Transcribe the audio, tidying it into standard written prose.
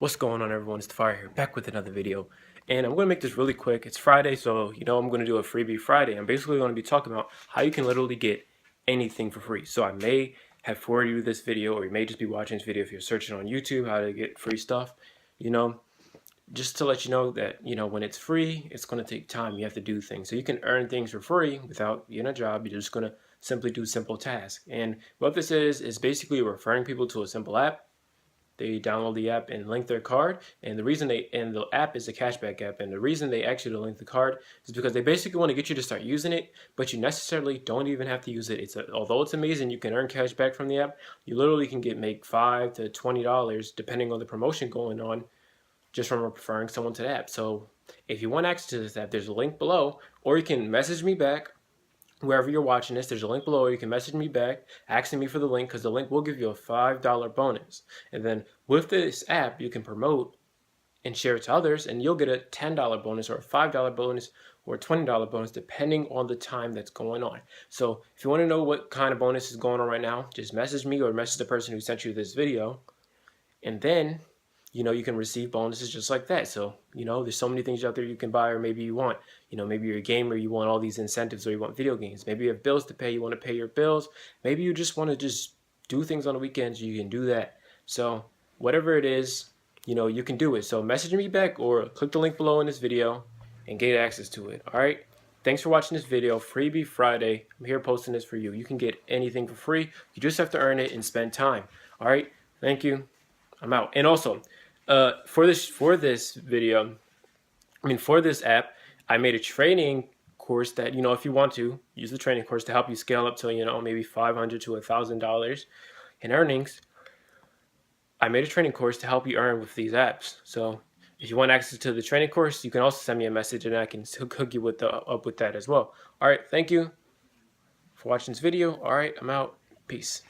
What's going on, everyone? It's Tafari here, back with another video. And I'm going to make this really quick. It's Friday, so I'm going to do a freebie Friday. I'm basically going to be talking about how you can literally get anything for free. So I may have forwarded you this video, or you may just be watching this video if you're searching on YouTube how to get free stuff. Just to let you know that, when it's free, it's going to take time. You have to do things. So you can earn things for free without being a job. You're just going to simply do simple tasks. And what this is basically referring people to a simple app. They download the app and link their card, and the app is a cashback app, and the reason they ask you to link the card is because they basically want to get you to start using it, but you necessarily don't even have to use it. Although it's amazing, you can earn cash back from the app. You literally can make $5 to $20 depending on the promotion going on just from referring someone to the app. So if you want access to this app, there's a link below, or you can message me back. Wherever you're watching this, there's a link below. You can message me back asking me for the link, because the link will give you a $5 bonus. And then with this app, you can promote and share it to others, and you'll get a $10 bonus or a $5 bonus or a $20 bonus depending on the time that's going on. So if you want to know what kind of bonus is going on right now, just message me or message the person who sent you this video, and then you can receive bonuses just like that. So, there's so many things out there you can buy, or maybe you want, maybe you're a gamer, you want all these incentives, or you want video games. Maybe you have bills to pay, you want to pay your bills. Maybe you just want to just do things on the weekends, you can do that. So whatever it is, you can do it. So message me back or click the link below in this video and get access to it. All right. Thanks for watching this video. Freebie Friday. I'm here posting this for you. You can get anything for free. You just have to earn it and spend time. All right. Thank you. I'm out. And also, for this app, I made a training course that, if you want to use the training course to help you scale up to, maybe $500 to $1,000 in earnings. I made a training course to help you earn with these apps. So if you want access to the training course, you can also send me a message and I can hook you up with that as well. All right. Thank you for watching this video. All right. I'm out. Peace.